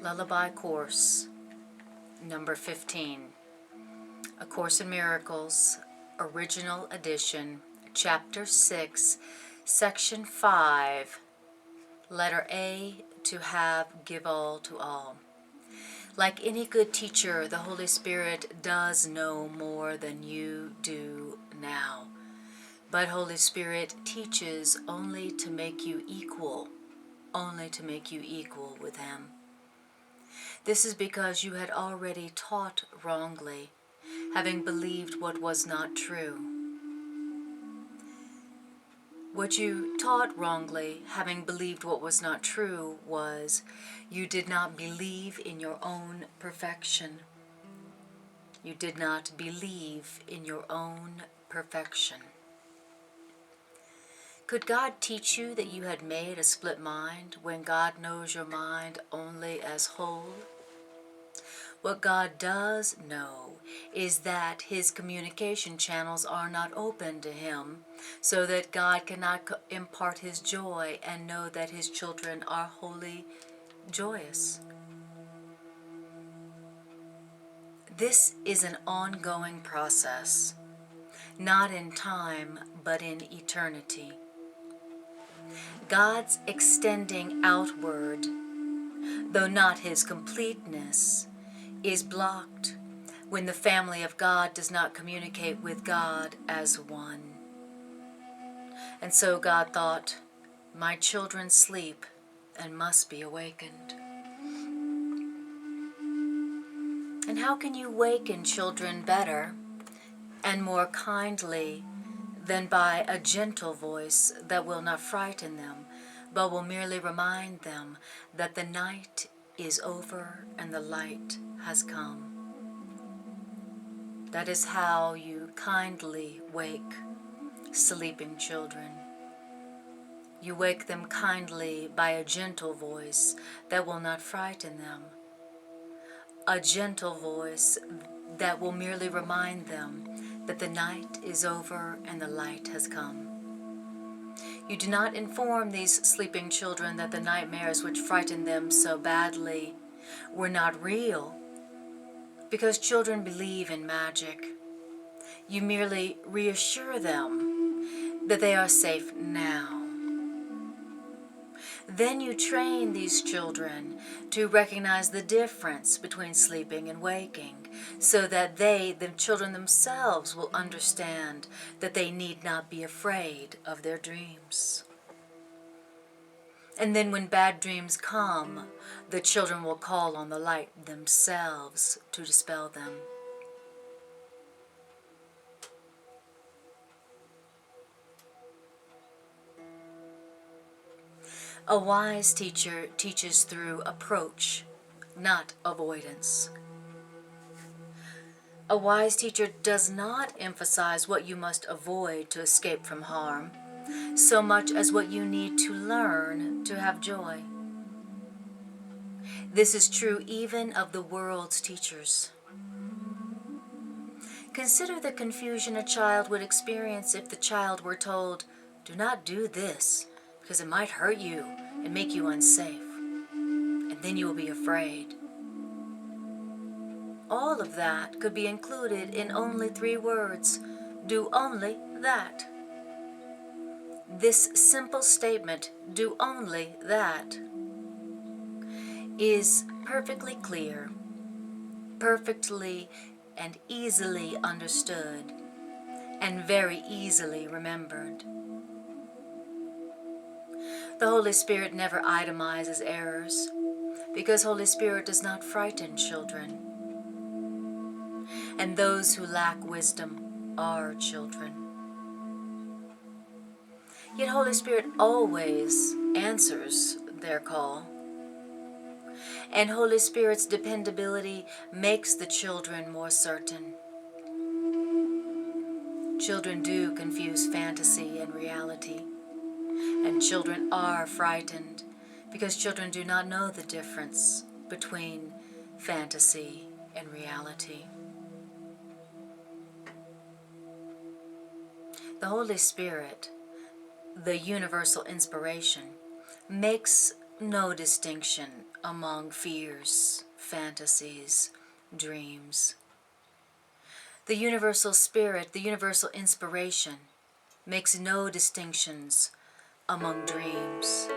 Lullaby Course, number 15, A Course in Miracles, Original Edition, Chapter 6, Section 5, Letter A, to have, give all to all. Like any good teacher, the Holy Spirit does know more than you do now. But Holy Spirit teaches only to make you equal with Him. This is because you had already taught wrongly, having believed what was not true. What you taught wrongly, having believed what was not true, was you did not believe in your own perfection. You did not believe in your own perfection. Could God teach you that you had made a split mind when God knows your mind only as whole? What God does know is that His communication channels are not open to Him, so that God cannot impart His joy and know that His children are wholly joyous. This is an ongoing process, not in time, but in eternity. God's extending outward, though not His completeness, is blocked when the family of God does not communicate with God as one. And so God thought, my children sleep and must be awakened. And how can you waken children better and more kindly than by a gentle voice that will not frighten them, but will merely remind them that the night is over and the light has come? That is how you kindly wake sleeping children. You wake them kindly by a gentle voice that will not frighten them. A gentle voice that will merely remind them that the night is over and the light has come. You do not inform these sleeping children that the nightmares which frightened them so badly were not real, because children believe in magic. You merely reassure them that they are safe now. Then you train these children to recognize the difference between sleeping and waking, so that the children themselves, will understand that they need not be afraid of their dreams. And then when bad dreams come, the children will call on the light themselves to dispel them. A wise teacher teaches through approach, not avoidance. A wise teacher does not emphasize what you must avoid to escape from harm, so much as what you need to learn to have joy. This is true even of the world's teachers. Consider the confusion a child would experience if the child were told, "Do not do this, because it might hurt you and make you unsafe, and then you will be afraid." All of that could be included in only 3 words: do only that. This simple statement, do only that, is perfectly clear, perfectly and easily understood, and very easily remembered. The Holy Spirit never itemizes errors, because Holy Spirit does not frighten children. And those who lack wisdom are children. Yet Holy Spirit always answers their call. And Holy Spirit's dependability makes the children more certain. Children do confuse fantasy and reality. And children are frightened because children do not know the difference between fantasy and reality. The Holy Spirit, the universal inspiration, makes no distinction among fears, fantasies, dreams. The universal spirit, the universal inspiration, makes no distinctions among dreams.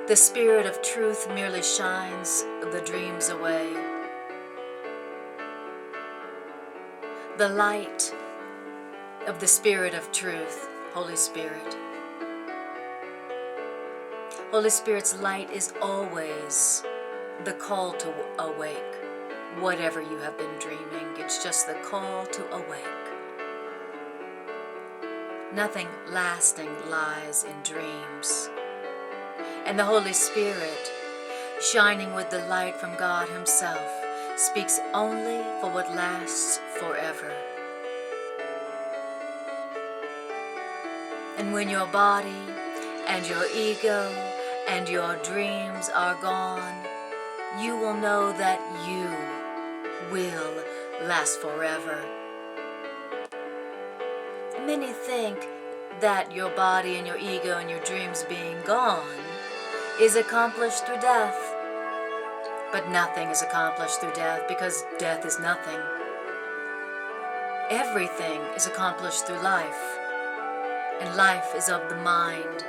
The spirit of truth merely shines the dreams away. The light of the spirit of truth, Holy Spirit. Holy Spirit's light is always the call to awake. Whatever you have been dreaming, it's just the call to awake. Nothing lasting lies in dreams. And the Holy Spirit, shining with the light from God Himself, speaks only for what lasts forever. And when your body and your ego and your dreams are gone, you will know that you will last forever. Many think that your body and your ego and your dreams being gone is accomplished through death. But nothing is accomplished through death, because death is nothing. Everything is accomplished through life. And life is of the mind,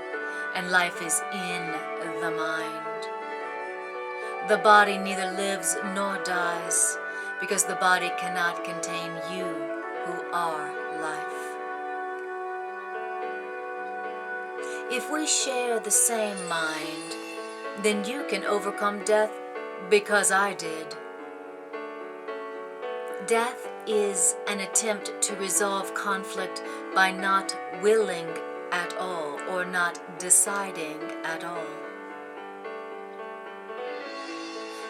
and life is in the mind. The body neither lives nor dies, because the body cannot contain you who are life. If we share the same mind, then you can overcome death because I did. Death is an attempt to resolve conflict by not willing at all or not deciding at all.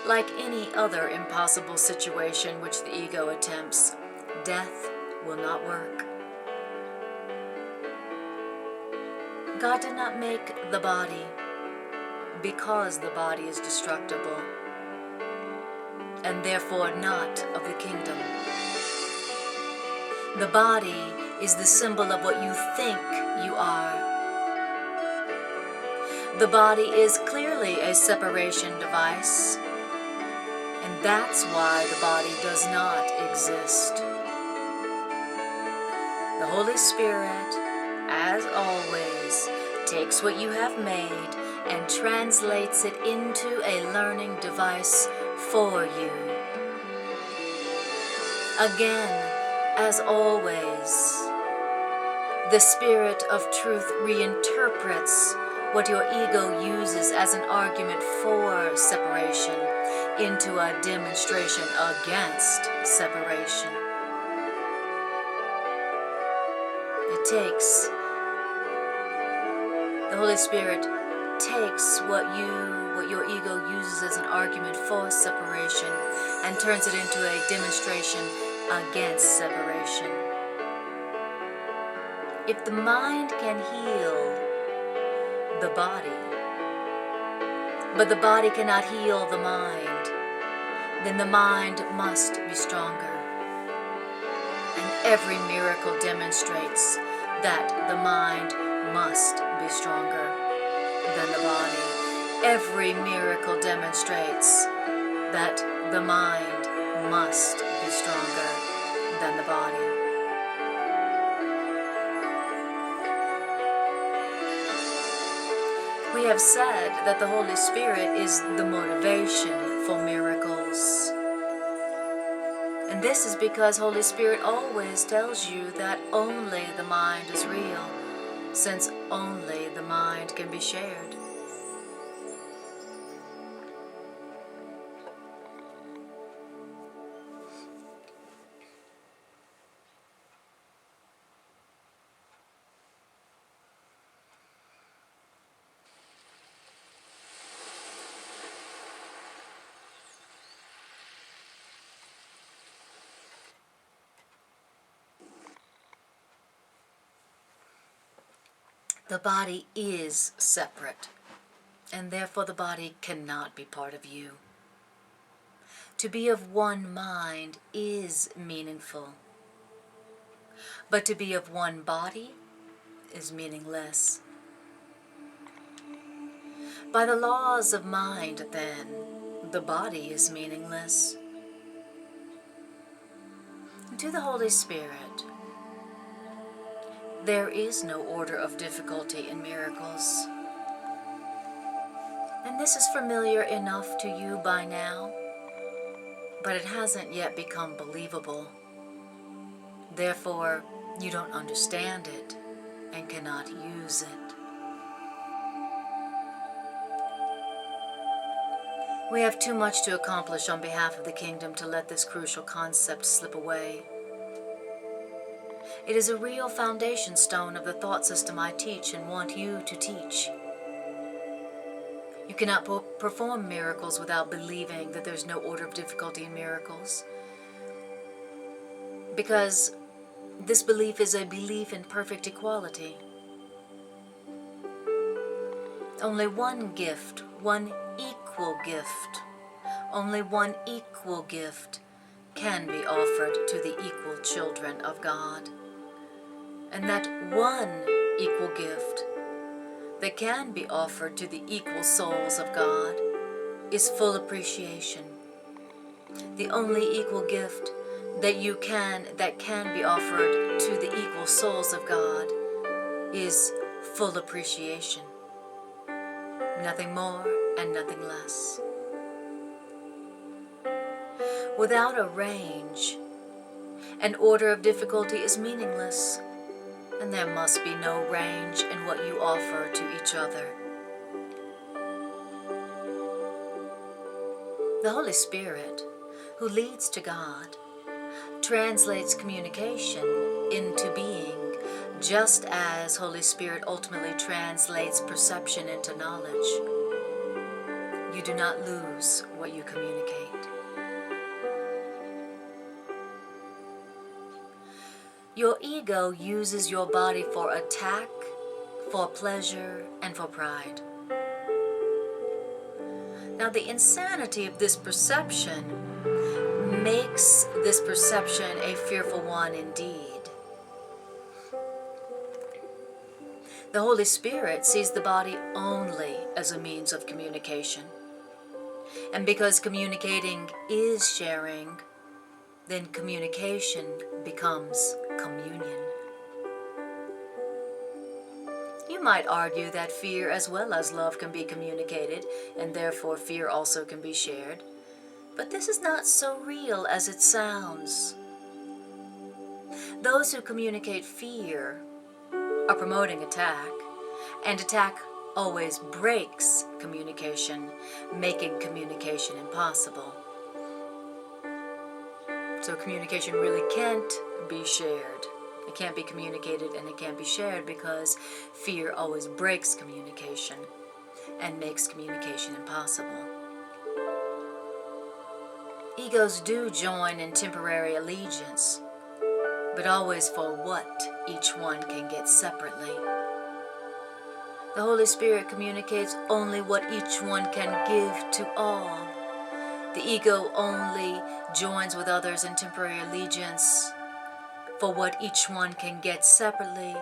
Like any other impossible situation which the ego attempts, death will not work. God did not make the body because the body is destructible and therefore not of the kingdom. The body is the symbol of what you think you are. The body is clearly a separation device, and that's why the body does not exist. The Holy Spirit, as always, takes what you have made and translates it into a learning device for you. Again, as always, the Spirit of Truth reinterprets what your ego uses as an argument for separation into a demonstration against separation. The Holy Spirit takes what your ego uses as an argument for separation and turns it into a demonstration against separation. If the mind can heal the body, but the body cannot heal the mind, then the mind must be stronger. And every miracle demonstrates that the mind must be stronger than the body. Every miracle demonstrates that the mind must be stronger than the body. We have said that the Holy Spirit is the motivation for miracles. And this is because Holy Spirit always tells you that only the mind is real, since only the mind can be shared. The body is separate, and therefore the body cannot be part of you. To be of one mind is meaningful, but to be of one body is meaningless. By the laws of mind, then, the body is meaningless. To the Holy Spirit, there is no order of difficulty in miracles. And this is familiar enough to you by now, but it hasn't yet become believable. Therefore, you don't understand it and cannot use it. We have too much to accomplish on behalf of the kingdom to let this crucial concept slip away. It is a real foundation stone of the thought system I teach and want you to teach. You cannot perform miracles without believing that there's no order of difficulty in miracles, because this belief is a belief in perfect equality. Only one gift, one equal gift, only one equal gift can be offered to the equal children of God. And that one equal gift that can be offered to the equal souls of God is full appreciation. The only equal gift that can be offered to the equal souls of God is full appreciation. Nothing more and nothing less. Without a range, an order of difficulty is meaningless, and there must be no range in what you offer to each other. The Holy Spirit, who leads to God, translates communication into being, just as Holy Spirit ultimately translates perception into knowledge. You do not lose what you communicate. Your ego uses your body for attack, for pleasure, and for pride. Now, the insanity of this perception makes this perception a fearful one indeed. The Holy Spirit sees the body only as a means of communication. And because communicating is sharing, then communication becomes communion. You might argue that fear as well as love can be communicated, and therefore fear also can be shared. But this is not so real as it sounds. Those who communicate fear are promoting attack, and attack always breaks communication, making communication impossible. So communication really can't be shared. It can't be communicated and it can't be shared because fear always breaks communication and makes communication impossible. Egos do join in temporary allegiance, but always for what each one can get separately. The Holy Spirit communicates only what each one can give to all. The ego only joins with others in temporary allegiance for what each one can get separately,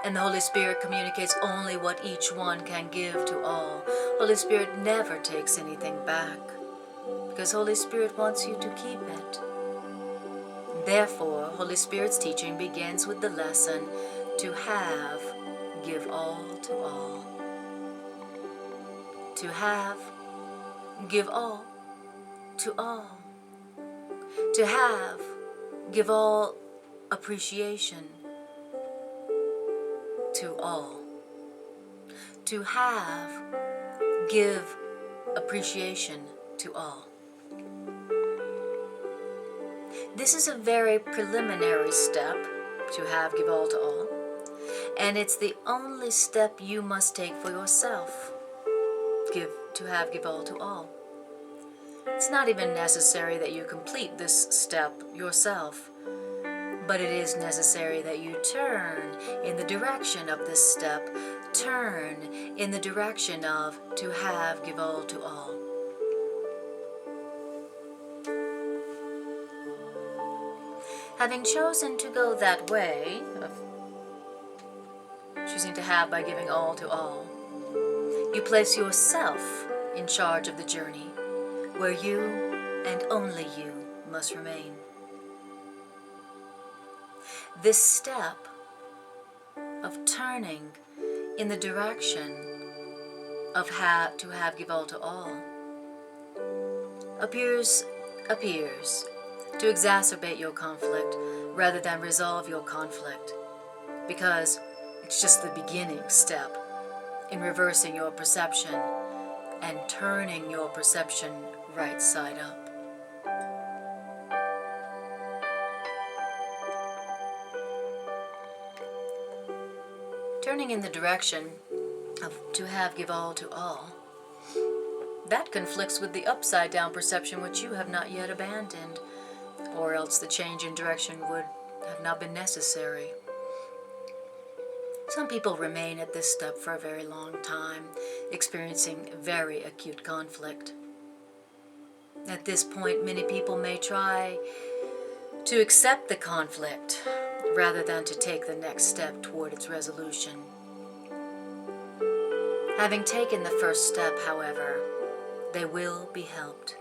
and the Holy Spirit communicates only what each one can give to all. Holy Spirit never takes anything back, because Holy Spirit wants you to keep it. Therefore, Holy Spirit's teaching begins with the lesson, to have, give all to all. To have, give all to all. To have, give all appreciation to all. To have, give appreciation to all. This is a very preliminary step, to have, give all to all, and it's the only step you must take for yourself. To have, give all to all. It's not even necessary that you complete this step yourself, but it is necessary that you turn in the direction of this step, turn in the direction of to have, give all to all. Having chosen to go that way, to have by giving all to all. You place yourself in charge of the journey, where you and only you must remain. This step of turning in the direction of give all to all appears to exacerbate your conflict rather than resolve your conflict, because it's just the beginning step in reversing your perception and turning your perception right side up. Turning in the direction of give all to all, that conflicts with the upside down perception which you have not yet abandoned, or else the change in direction would have not been necessary. Some people remain at this step for a very long time, experiencing very acute conflict. At this point, many people may try to accept the conflict rather than to take the next step toward its resolution. Having taken the first step, however, they will be helped.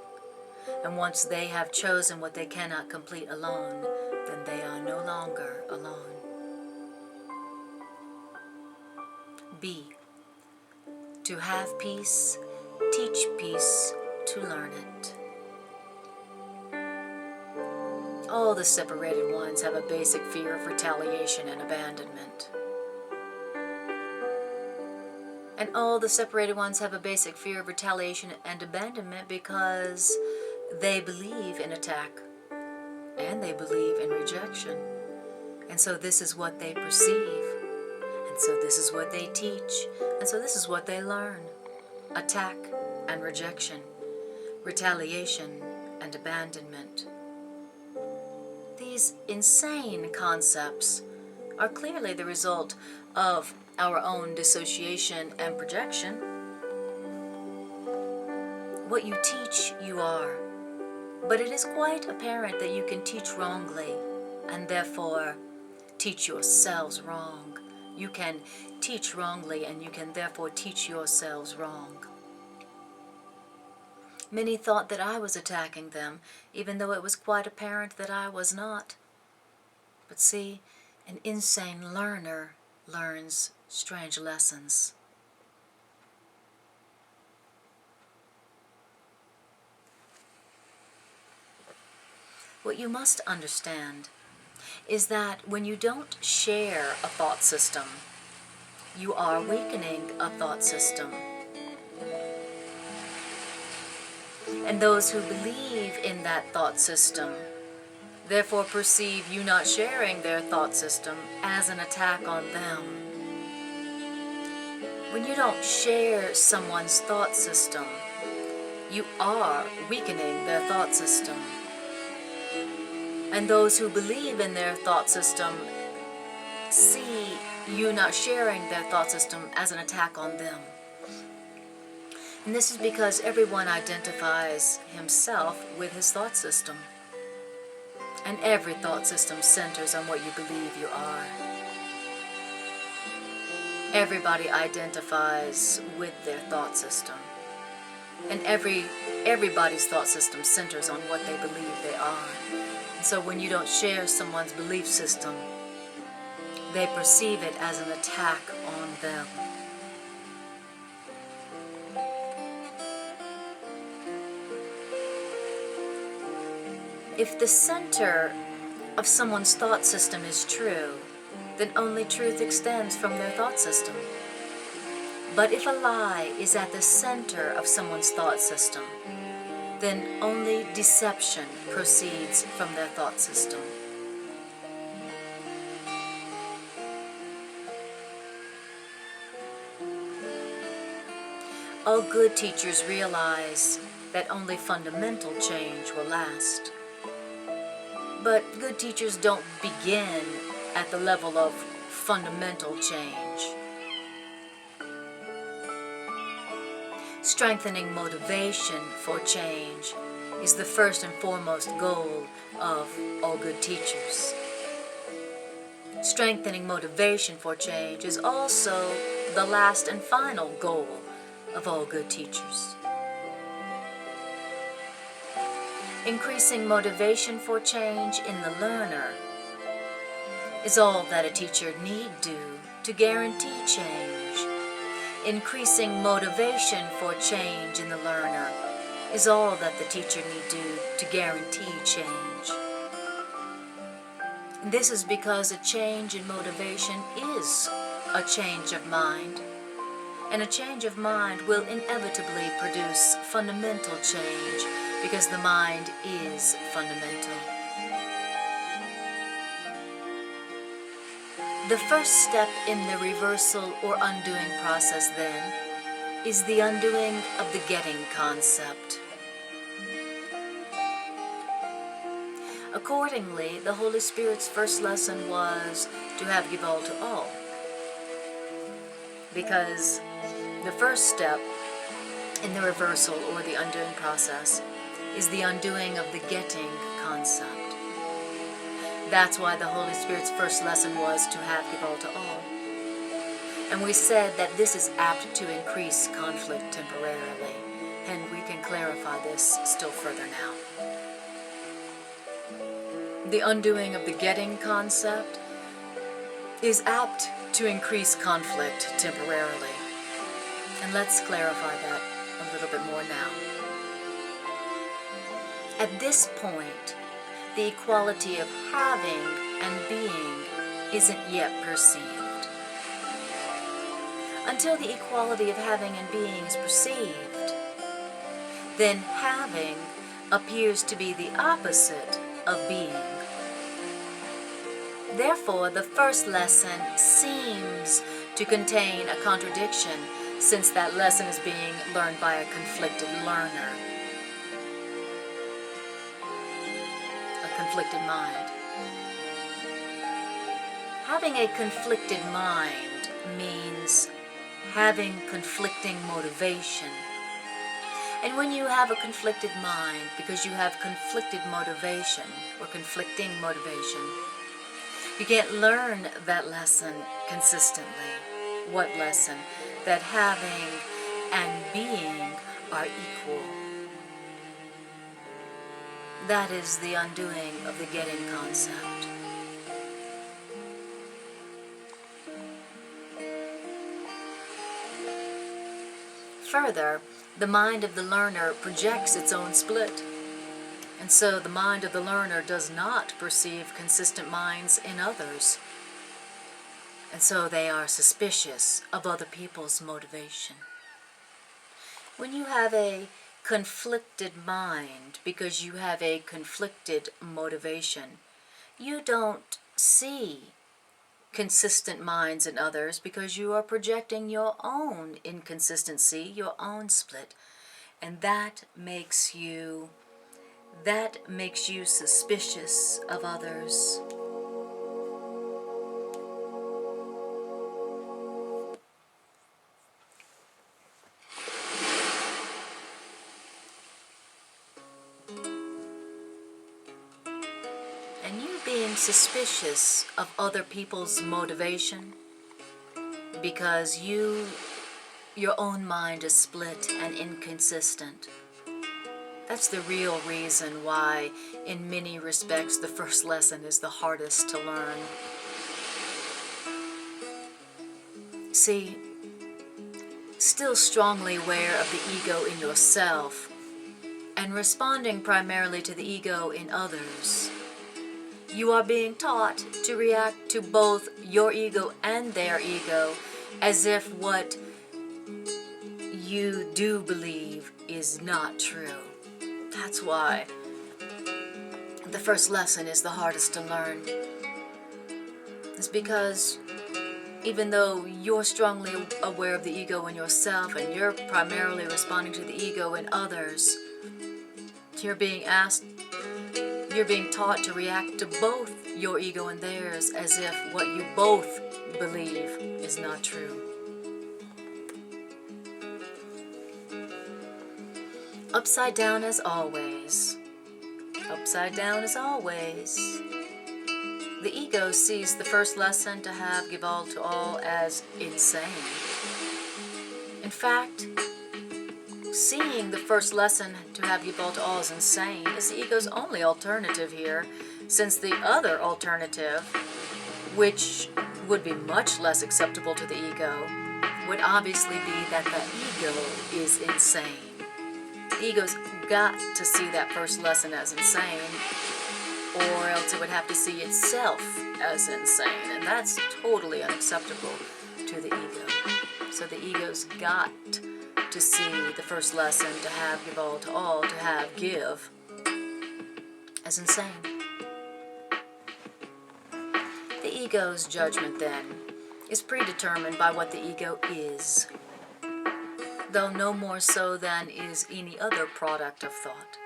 And once they have chosen what they cannot complete alone, then they are no longer alone. B. To have peace, teach peace to learn it. All the separated ones have a basic fear of retaliation and abandonment. And all the separated ones have a basic fear of retaliation and abandonment because they believe in attack and they believe in rejection. And so this is what they perceive. And so this is what they teach. And so this is what they learn. Attack and rejection, retaliation and abandonment. These insane concepts are clearly the result of our own dissociation and projection. What you teach, you are. But it is quite apparent that you can teach wrongly and therefore teach yourselves wrong. You can teach wrongly and you can therefore teach yourselves wrong. Many thought that I was attacking them, even though it was quite apparent that I was not. But see, an insane learner learns strange lessons. What you must understand is that when you don't share a thought system, you are weakening a thought system. And those who believe in that thought system therefore perceive you not sharing their thought system as an attack on them. When you don't share someone's thought system, you are weakening their thought system. And those who believe in their thought system see you not sharing their thought system as an attack on them. And this is because everyone identifies himself with his thought system. And every thought system centers on what you believe you are. Everybody identifies with their thought system. And everybody's thought system centers on what they believe they are. And so when you don't share someone's belief system, they perceive it as an attack on them. If the center of someone's thought system is true, then only truth extends from their thought system. But if a lie is at the center of someone's thought system, then only deception proceeds from their thought system. All good teachers realize that only fundamental change will last. But good teachers don't begin at the level of fundamental change. Strengthening motivation for change is the first and foremost goal of all good teachers. Strengthening motivation for change is also the last and final goal of all good teachers. Increasing motivation for change in the learner is all that a teacher need do to guarantee change. Increasing motivation for change in the learner is all that the teacher need do to guarantee change. And this is because a change in motivation is a change of mind, and a change of mind will inevitably produce fundamental change because the mind is fundamental. The first step in the reversal or undoing process, then, is the undoing of the getting concept. Accordingly, the Holy Spirit's first lesson was to have give all to all, because the first step in the reversal or the undoing process is the undoing of the getting concept. That's why the Holy Spirit's first lesson was to have give all to all. And we said that this is apt to increase conflict temporarily, and we can clarify this still further now. The undoing of the getting concept is apt to increase conflict temporarily. And let's clarify that a little bit more now. At this point, the equality of having and being isn't yet perceived. Until the equality of having and being is perceived, then having appears to be the opposite of being. Therefore, the first lesson seems to contain a contradiction, since that lesson is being learned by a conflicted learner, a conflicted mind. Having a conflicted mind means having conflicting motivation. And when you have a conflicted mind, because you have conflicted motivation or conflicting motivation, you can't learn that lesson consistently. What lesson? That having and being are equal. That is the undoing of the getting concept. Further, the mind of the learner projects its own split. And so the mind of the learner does not perceive consistent minds in others. And so they are suspicious of other people's motivation. When you have a conflicted mind because you have a conflicted motivation, you don't see consistent minds in others because you are projecting your own inconsistency, your own split. And that makes you suspicious of others. And you being suspicious of other people's motivation because your own mind is split and inconsistent. That's the real reason why, in many respects, the first lesson is the hardest to learn. See, still strongly aware of the ego in yourself and responding primarily to the ego in others, you are being taught to react to both your ego and their ego as if what you do believe is not true. That's why the first lesson is the hardest to learn. It's because even though you're strongly aware of the ego in yourself and you're primarily responding to the ego in others, you're being taught to react to both your ego and theirs as if what you both believe is not true. Upside down as always. Upside down as always. The ego sees the first lesson, to have, give all to all, as insane. In fact, seeing the first lesson, to have, give all to all, as insane is the ego's only alternative here, since the other alternative, which would be much less acceptable to the ego, would obviously be that the ego is insane. The ego's got to see that first lesson as insane, or else it would have to see itself as insane, and that's totally unacceptable to the ego. So the ego's got to see the first lesson, to have, give all to all, to have, give, as insane. The ego's judgment, then, is predetermined by what the ego is, though no more so than is any other product of thought.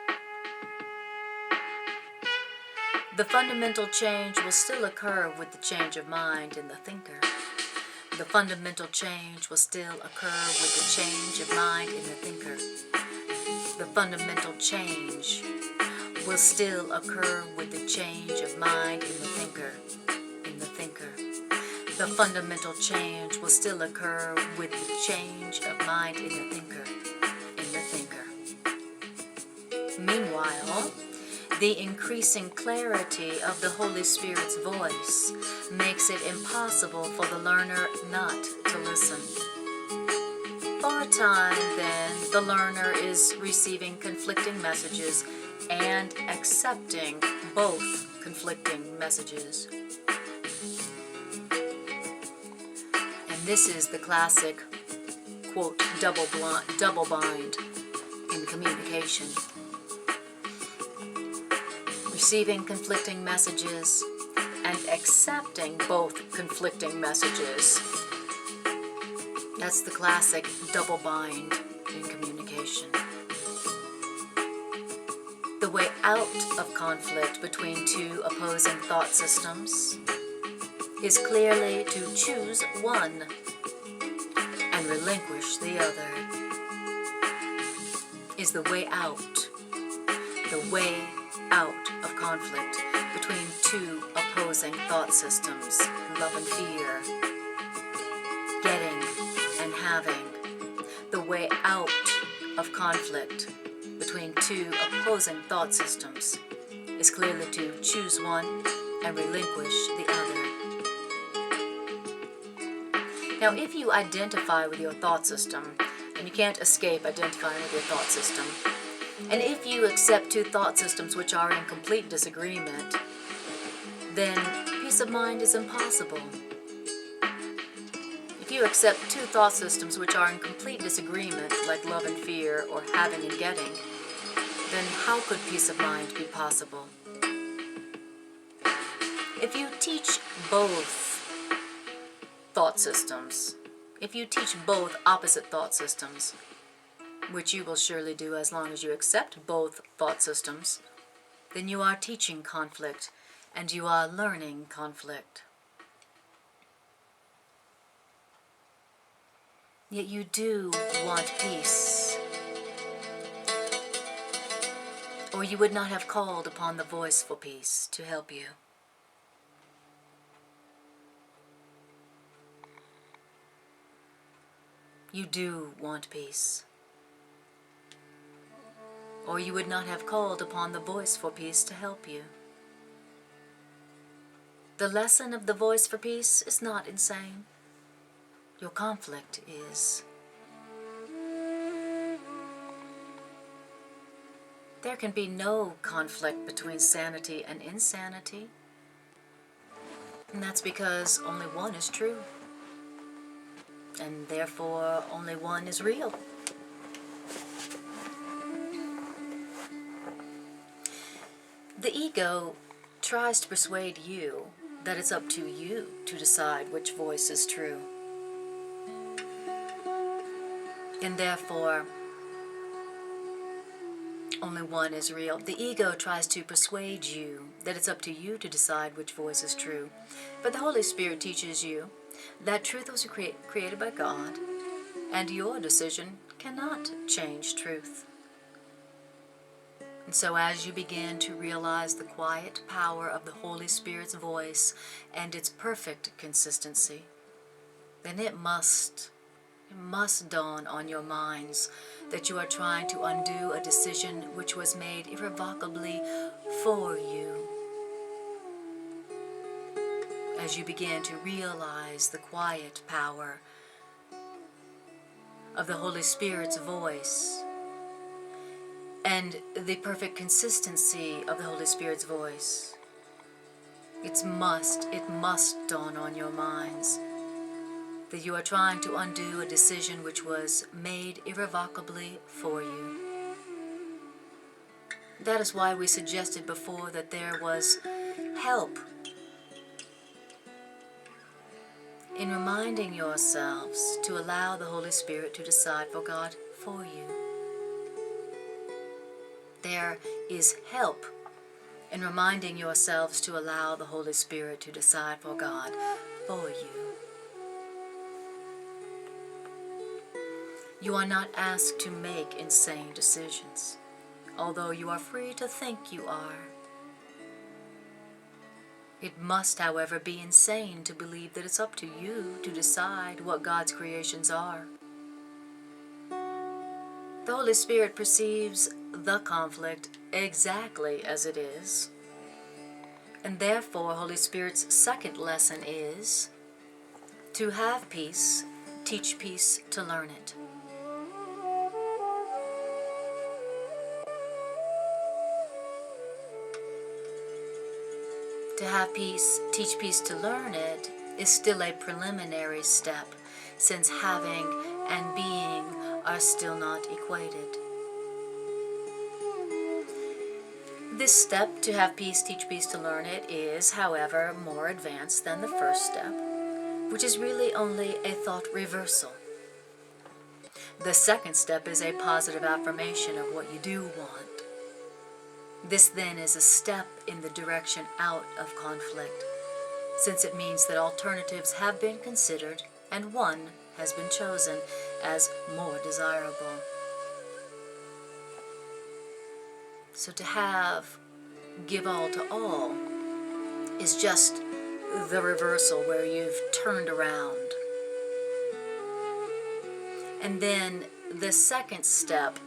The fundamental change will still occur with the change of mind in the thinker. The fundamental change will still occur with the change of mind in the thinker. The fundamental change will still occur with the change of mind in the thinker. The fundamental change will still occur with the change of mind in the thinker. Meanwhile, the increasing clarity of the Holy Spirit's voice makes it impossible for the learner not to listen. For a time, then, the learner is receiving conflicting messages and accepting both conflicting messages. And this is the classic, quote, double bind in communication. Receiving conflicting messages and accepting both conflicting messages. That's the classic double bind in communication. The way out of conflict between two opposing thought systems is clearly to choose one and relinquish the other. Is the way out. The way out of conflict between two opposing thought systems, love and fear, getting and having. The way out of conflict between two opposing thought systems is clearly to choose one and relinquish the other. Now, if you identify with your thought system, and you can't escape identifying with your thought system, and if you accept two thought systems which are in complete disagreement, then peace of mind is impossible. If you accept two thought systems which are in complete disagreement, like love and fear or having and getting, then how could peace of mind be possible? If you teach both thought systems, if you teach both opposite thought systems, which you will surely do as long as you accept both thought systems, then you are teaching conflict and you are learning conflict. Yet you do want peace, or you would not have called upon the voice for peace to help you. You do want peace, or you would not have called upon the voice for peace to help you. The lesson of the voice for peace is not insane. Your conflict is. There can be no conflict between sanity and insanity, and that's because only one is true, and therefore only one is real. The ego tries to persuade you that it's up to you to decide which voice is true. And therefore, only one is real. The ego tries to persuade you that it's up to you to decide which voice is true. But the Holy Spirit teaches you that truth was created by God, and your decision cannot change truth. And so as you begin to realize the quiet power of the Holy Spirit's voice and its perfect consistency, then it must dawn on your minds that you are trying to undo a decision which was made irrevocably for you. As you begin to realize the quiet power of the Holy Spirit's voice and the perfect consistency of the Holy Spirit's voice, it must dawn on your minds that you are trying to undo a decision which was made irrevocably for you. That is why we suggested before that there was help in reminding yourselves to allow the Holy Spirit to decide for God for you. There is help in reminding yourselves to allow the Holy Spirit to decide for God for you. You are not asked to make insane decisions, although you are free to think you are. It must, however, be insane to believe that it's up to you to decide what God's creations are. The Holy Spirit perceives the conflict exactly as it is, and therefore Holy Spirit's second lesson is to have peace, teach peace to learn it. To have peace, teach peace to learn it is still a preliminary step, since having and being are still not equated. This step, to have peace, teach peace to learn it, is, however, more advanced than the first step, which is really only a thought reversal. The second step is a positive affirmation of what you do want. This then is a step in the direction out of conflict, since it means that alternatives have been considered and one has been chosen as more desirable. So to give all to all is just the reversal where you've turned around. And then the second step,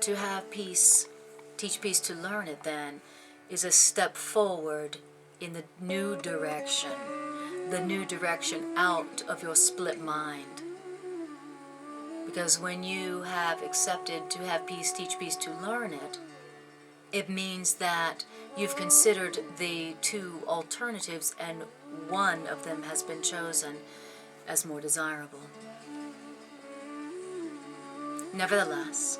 to have peace, teach peace to learn it then, is a step forward in the new direction out of your split mind. Because when you have accepted to have peace, teach peace to learn it, it means that you've considered the two alternatives and one of them has been chosen as more desirable. Nevertheless,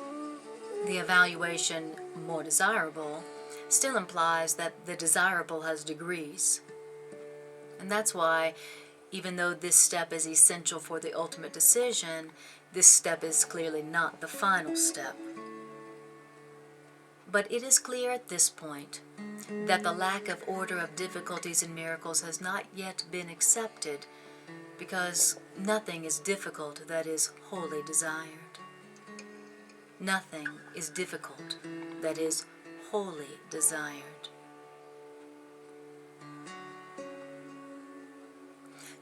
the evaluation more desirable still implies that the desirable has degrees. And that's why, even though this step is essential for the ultimate decision, this step is clearly not the final step. But it is clear at this point that the lack of order of difficulties in miracles has not yet been accepted, because nothing is difficult that is wholly desired. Nothing is difficult that is wholly desired.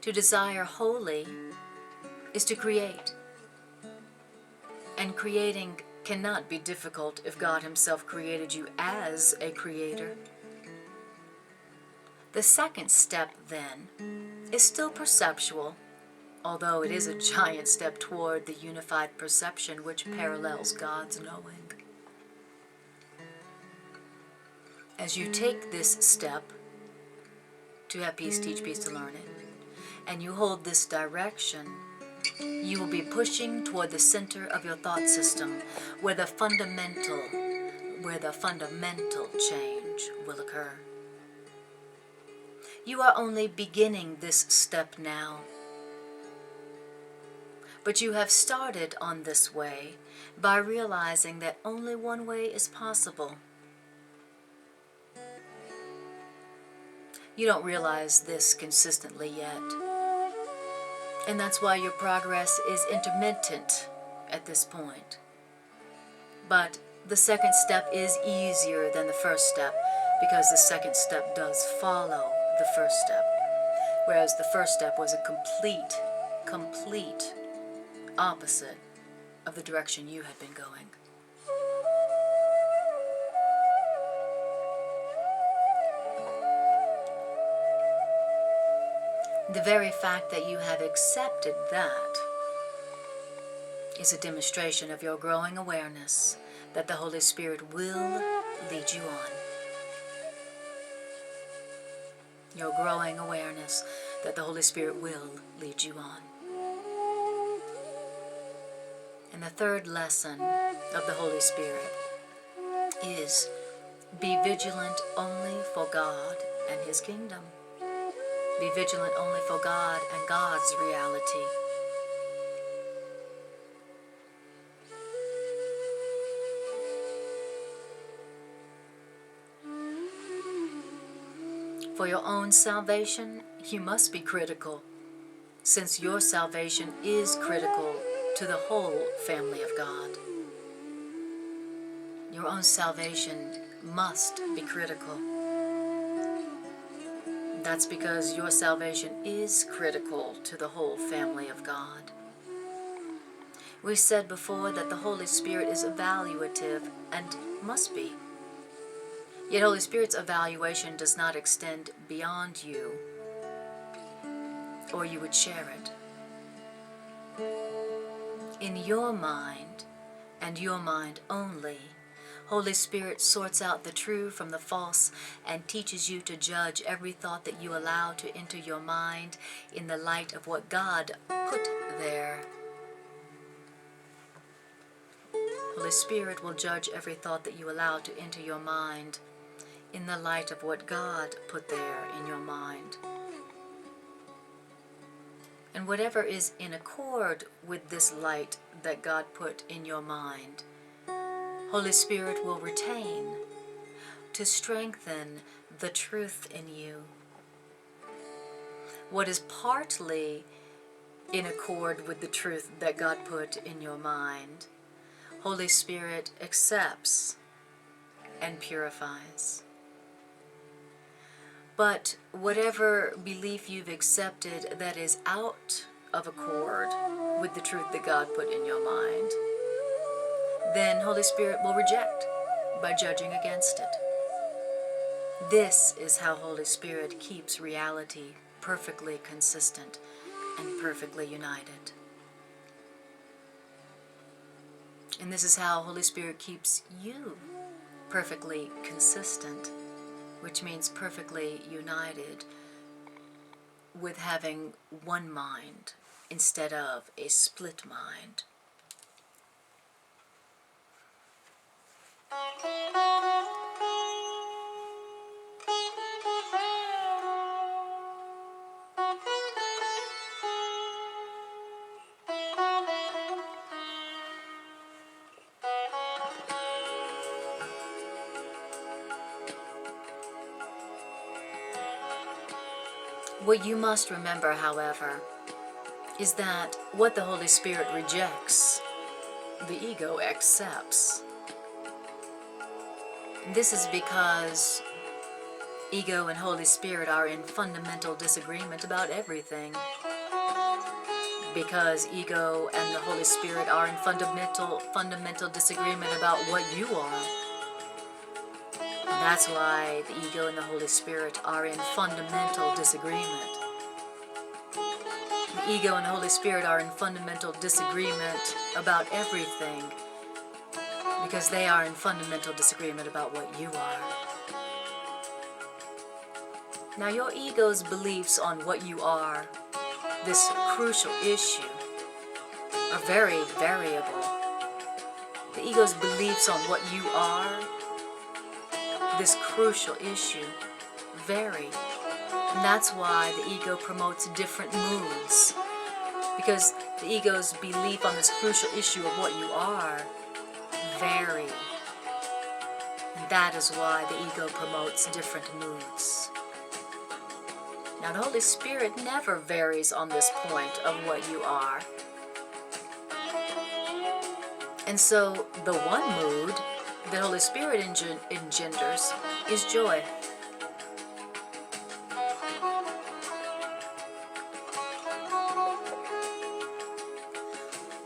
To desire wholly is to create, and creating cannot be difficult if God Himself created you as a creator. The second step, then, is still perceptual, although it is a giant step toward the unified perception which parallels God's knowing. As you take this step, to have peace, teach peace to learn it, and you hold this direction, you will be pushing toward the center of your thought system, where the fundamental change will occur. You are only beginning this step now, but you have started on this way by realizing that only one way is possible. You don't realize this consistently yet. And that's why your progress is intermittent at this point. But the second step is easier than the first step because the second step does follow the first step. Whereas the first step was a complete opposite of the direction you had been going. The very fact that you have accepted that is a demonstration of your growing awareness that the Holy Spirit will lead you on. Your growing awareness that the Holy Spirit will lead you on. And the third lesson of the Holy Spirit is be vigilant only for God and His kingdom. Be vigilant only for God and God's reality. For your own salvation, you must be critical, since your salvation is critical to the whole family of God. Your own salvation must be critical. That's because your salvation is critical to the whole family of God. We said before that the Holy Spirit is evaluative and must be. Yet Holy Spirit's evaluation does not extend beyond you, or you would share it. In your mind, and your mind only, Holy Spirit sorts out the true from the false and teaches you to judge every thought that you allow to enter your mind in the light of what God put there. Holy Spirit will judge every thought that you allow to enter your mind in the light of what God put there in your mind. And whatever is in accord with this light that God put in your mind, Holy Spirit will retain to strengthen the truth in you. What is partly in accord with the truth that God put in your mind, Holy Spirit accepts and purifies. But whatever belief you've accepted that is out of accord with the truth that God put in your mind, then Holy Spirit will reject by judging against it. This is how Holy Spirit keeps reality perfectly consistent and perfectly united. And this is how Holy Spirit keeps you perfectly consistent, which means perfectly united with having one mind instead of a split mind. What you must remember, however, is that what the Holy Spirit rejects, the ego accepts. This is because ego and Holy Spirit are in fundamental disagreement about everything. Because ego and the Holy Spirit are in fundamental disagreement about what you are. And that's why the ego and the Holy Spirit are in fundamental disagreement. The ego and the Holy Spirit are in fundamental disagreement about everything because they are in fundamental disagreement about what you are. Now, your ego's beliefs on what you are, this crucial issue, are very variable. The ego's beliefs on what you are, this crucial issue, vary. And that's why the ego promotes different moods. Because the ego's belief on this crucial issue of what you are vary. And that is why the ego promotes different moods. Now, the Holy Spirit never varies on this point of what you are. And so, the one mood that Holy Spirit engenders is joy.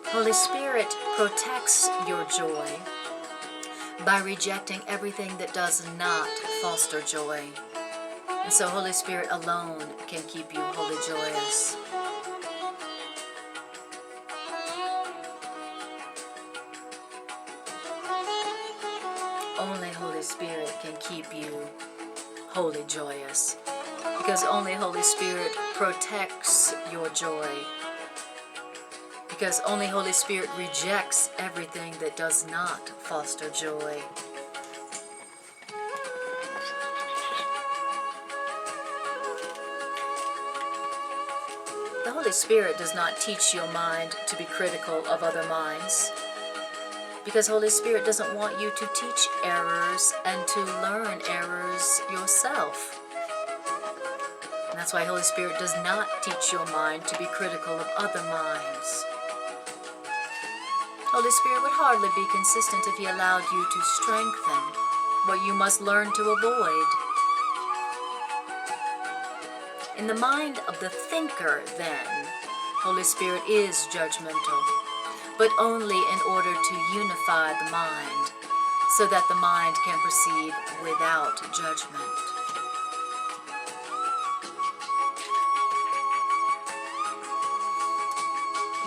Holy Spirit protects your joy by rejecting everything that does not foster joy. And so Holy Spirit alone can keep you wholly joyous. Only Holy Spirit can keep you wholly joyous, because only Holy Spirit protects your joy, because only Holy Spirit rejects everything that does not foster joy. The Holy Spirit does not teach your mind to be critical of other minds, because Holy Spirit doesn't want you to teach errors and to learn errors yourself. And that's why Holy Spirit does not teach your mind to be critical of other minds. Holy Spirit would hardly be consistent if He allowed you to strengthen what you must learn to avoid. In the mind of the thinker, then, Holy Spirit is judgmental, but only in order to unify the mind, so that the mind can perceive without judgment.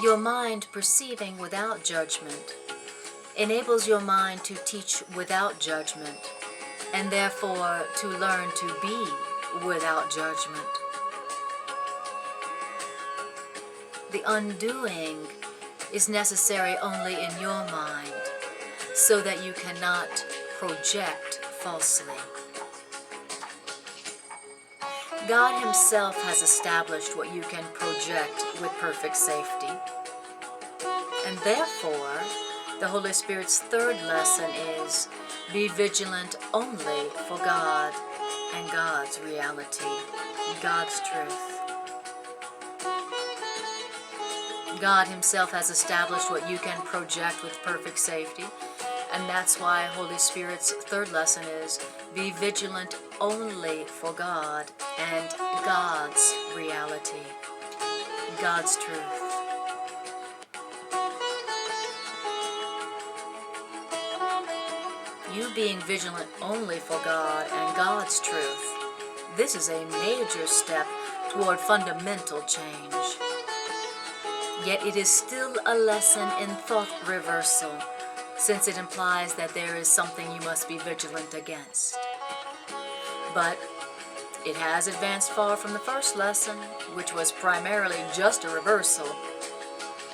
Your mind perceiving without judgment enables your mind to teach without judgment, and therefore to learn to be without judgment. The undoing is necessary only in your mind, so that you cannot project falsely. God Himself has established what you can project with perfect safety. And therefore, the Holy Spirit's third lesson is, be vigilant only for God and God's reality, God's truth. God Himself has established what you can project with perfect safety, and that's why Holy Spirit's third lesson is, be vigilant only for God and God's reality, God's truth. You being vigilant only for God and God's truth, this is a major step toward fundamental change. Yet it is still a lesson in thought reversal, since it implies that there is something you must be vigilant against. But it has advanced far from the first lesson, which was primarily just a reversal,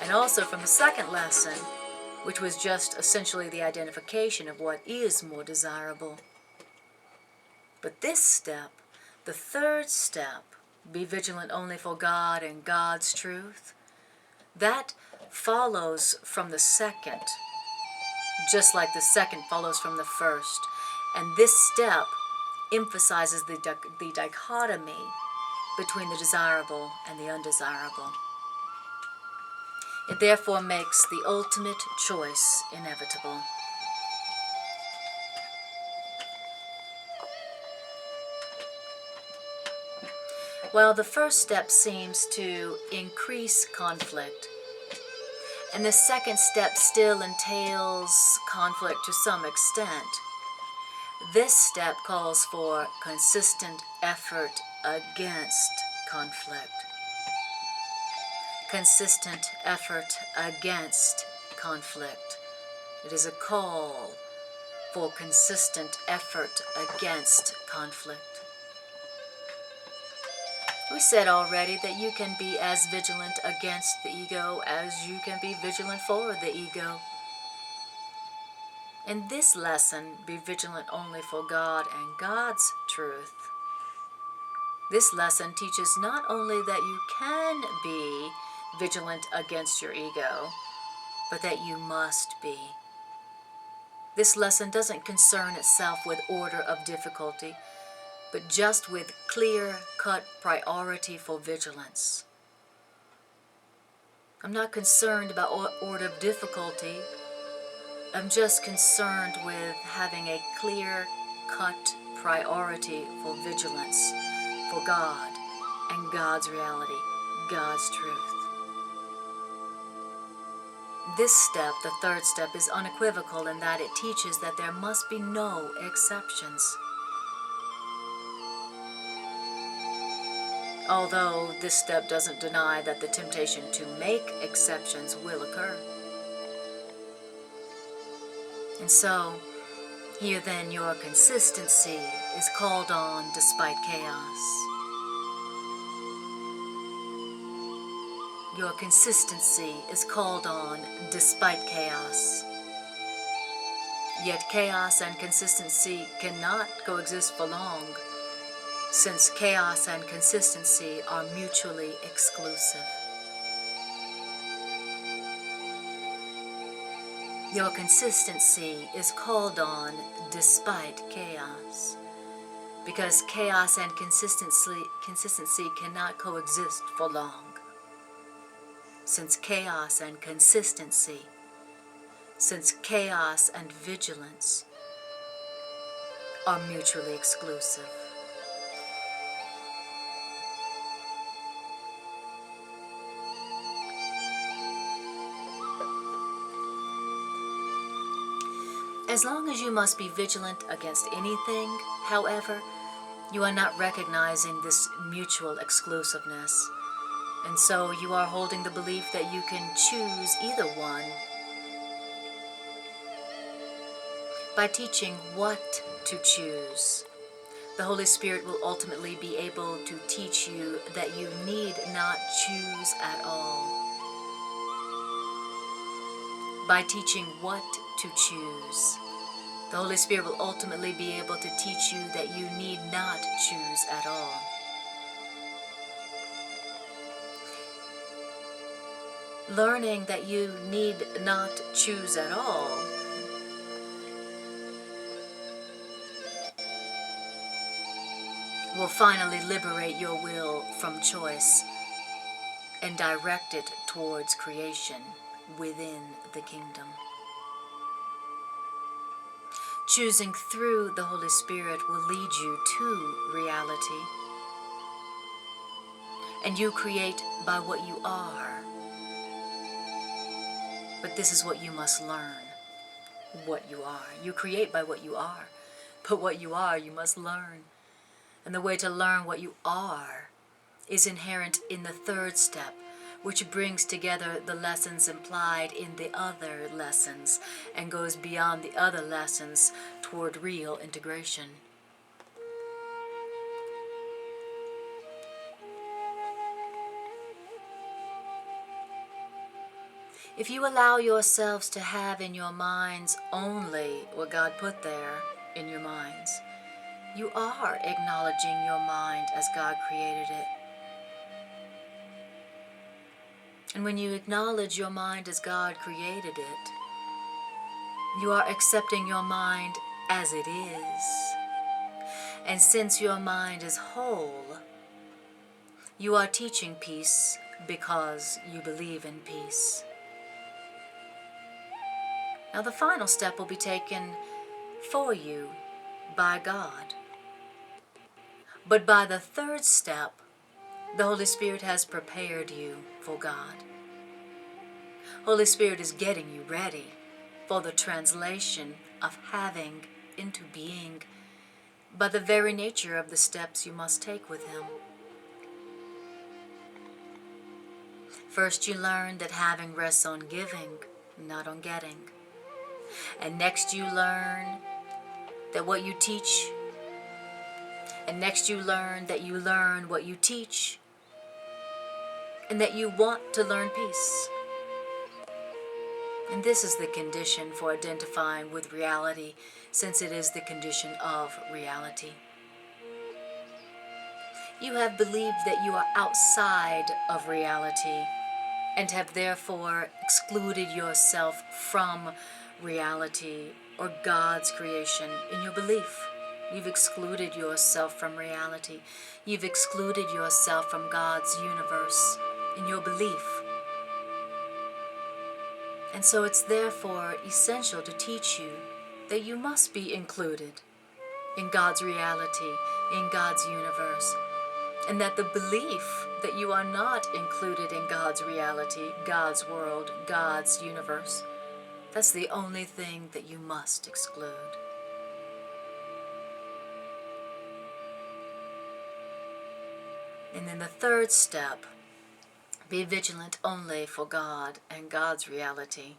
and also from the second lesson, which was just essentially the identification of what is more desirable. But this step, the third step, be vigilant only for God and God's truth, that follows from the second, just like the second follows from the first. And this step emphasizes the dichotomy between the desirable and the undesirable. It therefore makes the ultimate choice inevitable. While the first step seems to increase conflict, and the second step still entails conflict to some extent, this step calls for consistent effort against conflict. Consistent effort against conflict. It is a call for consistent effort against conflict. We said already that you can be as vigilant against the ego as you can be vigilant for the ego. In this lesson, be vigilant only for God and God's truth. This lesson teaches not only that you can be vigilant against your ego, but that you must be. This lesson doesn't concern itself with order of difficulty, but just with clear-cut priority for vigilance. I'm not concerned about order of difficulty. I'm just concerned with having a clear-cut priority for vigilance, for God and God's reality, God's truth. This step, the third step, is unequivocal in that it teaches that there must be no exceptions. Although this step doesn't deny that the temptation to make exceptions will occur. And so, here then your consistency is called on despite chaos. Your consistency is called on despite chaos. Yet chaos and consistency cannot coexist for long, since chaos and consistency are mutually exclusive. Your consistency is called on despite chaos, because chaos and consistency cannot coexist for long, since chaos and vigilance are mutually exclusive. As long as you must be vigilant against anything, however, you are not recognizing this mutual exclusiveness. And so you are holding the belief that you can choose either one. By teaching what to choose, the Holy Spirit will ultimately be able to teach you that you need not choose at all. By teaching what to choose, the Holy Spirit will ultimately be able to teach you that you need not choose at all. Learning that you need not choose at all will finally liberate your will from choice and direct it towards creation within the kingdom. Choosing through the Holy Spirit will lead you to reality, and you create by what you are. But this is what you must learn, what you are. You create by what you are, but what you are, you must learn. And the way to learn what you are is inherent in the third step, which brings together the lessons implied in the other lessons and goes beyond the other lessons toward real integration. If you allow yourselves to have in your minds only what God put there in your minds, you are acknowledging your mind as God created it. And when you acknowledge your mind as God created it, you are accepting your mind as it is. And since your mind is whole, you are teaching peace because you believe in peace. Now the final step will be taken for you by God. But by the third step, the Holy Spirit has prepared you for God. Holy Spirit is getting you ready for the translation of having into being by the very nature of the steps you must take with Him. First you learn that having rests on giving, not on getting. And next you learn that what you teach, and next you learn that you learn what you teach, and that you want to learn peace. And this is the condition for identifying with reality, since it is the condition of reality. You have believed that you are outside of reality and have therefore excluded yourself from reality or God's creation in your belief. You've excluded yourself from reality. You've excluded yourself from God's universe in your belief. And so it's therefore essential to teach you that you must be included in God's reality, in God's universe, and that the belief that you are not included in God's reality, God's world, God's universe, that's the only thing that you must exclude. And then the third step, be vigilant only for God and God's reality.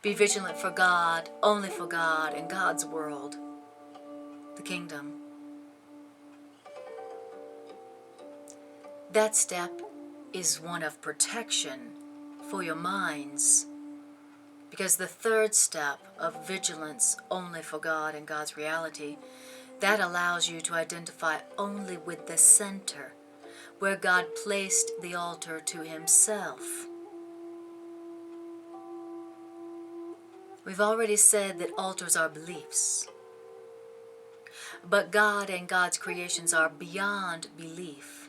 Be vigilant for God, only for God and God's world, the kingdom. That step is one of protection for your minds, because the third step of vigilance only for God and God's reality, that allows you to identify only with the center, where God placed the altar to Himself. We've already said that altars are beliefs, but God and God's creations are beyond belief,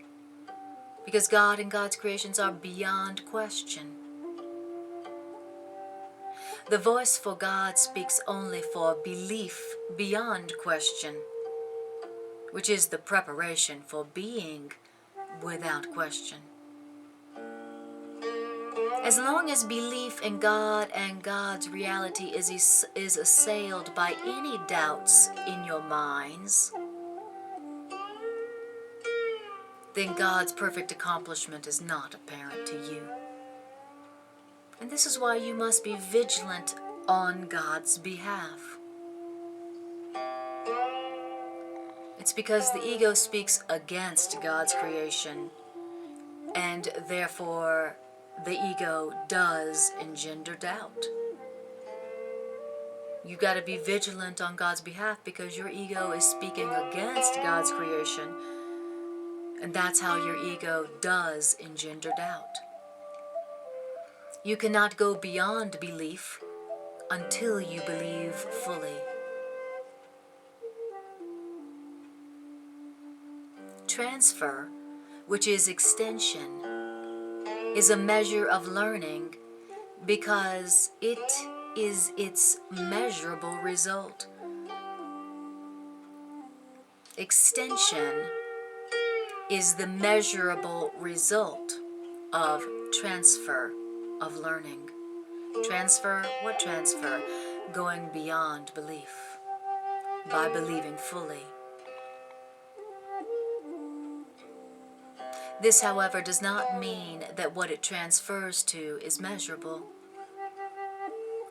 because God and God's creations are beyond question. The voice for God speaks only for belief beyond question, which is the preparation for being without question. As long as belief in God and God's reality is assailed by any doubts in your minds, then God's perfect accomplishment is not apparent to you. And this is why you must be vigilant on God's behalf. It's because the ego speaks against God's creation, and therefore the ego does engender doubt. You got to be vigilant on God's behalf because your ego is speaking against God's creation, and that's how your ego does engender doubt. You cannot go beyond belief until you believe fully. Transfer, which is extension, is a measure of learning because it is its measurable result. Extension is the measurable result of transfer of learning. Transfer, what transfer? Going beyond belief by believing fully. This, however, does not mean that what it transfers to is measurable.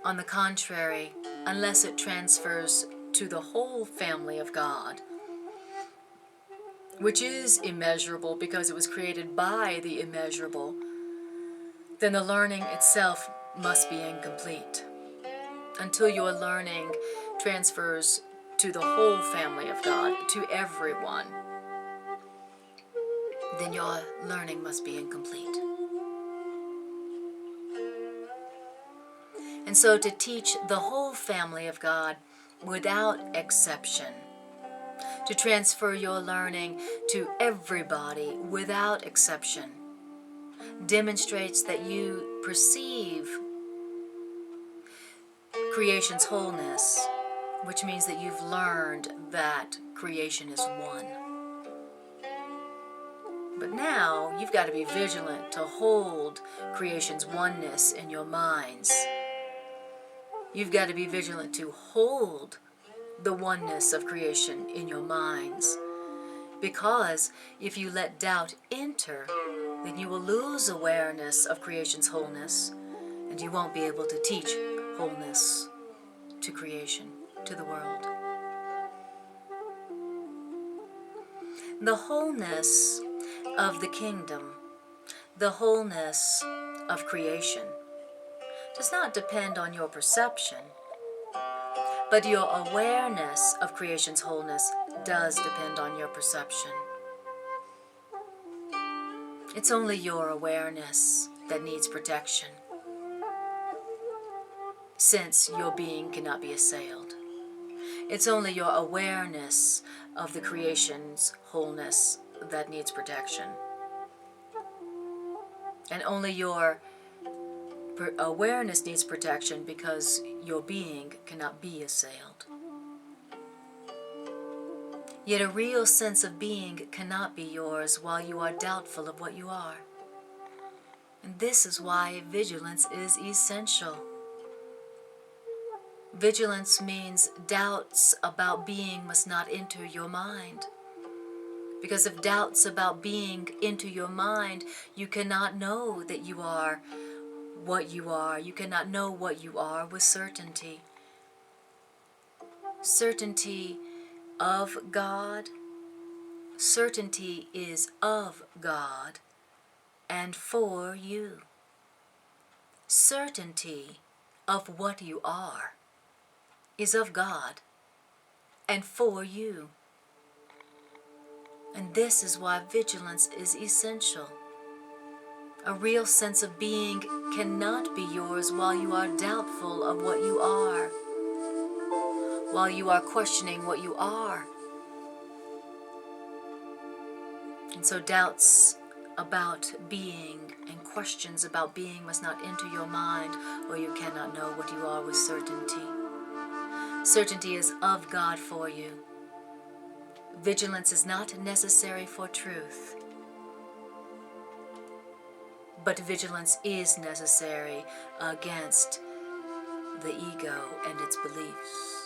On the contrary, unless it transfers to the whole family of God, which is immeasurable because it was created by the immeasurable, then the learning itself must be incomplete. Until your learning transfers to the whole family of God, to everyone, then your learning must be incomplete. And so to teach the whole family of God without exception, to transfer your learning to everybody without exception, demonstrates that you perceive creation's wholeness, which means that you've learned that creation is one. But now you've got to be vigilant to hold creation's oneness in your minds. You've got to be vigilant to hold the oneness of creation in your minds. Because if you let doubt enter, then you will lose awareness of creation's wholeness, and you won't be able to teach wholeness to creation, to the world. The wholeness of the kingdom, the wholeness of creation, does not depend on your perception, but your awareness of creation's wholeness does depend on your perception. It's only your awareness that needs protection, since your being cannot be assailed. It's only your awareness of the creation's wholeness that needs protection. And only your awareness needs protection because your being cannot be assailed. Yet a real sense of being cannot be yours while you are doubtful of what you are. And this is why vigilance is essential. Vigilance means doubts about being must not enter your mind. Because if doubts about being enter your mind, you cannot know that you are what you are. You cannot know what you are with certainty. Certainty of God. Certainty is of God and for you. Certainty of what you are is of God and for you. And this is why vigilance is essential. A real sense of being cannot be yours while you are doubtful of what you are, while you are questioning what you are. And so doubts about being and questions about being must not enter your mind, or you cannot know what you are with certainty. Certainty is of God for you. Vigilance is not necessary for truth, but vigilance is necessary against the ego and its beliefs.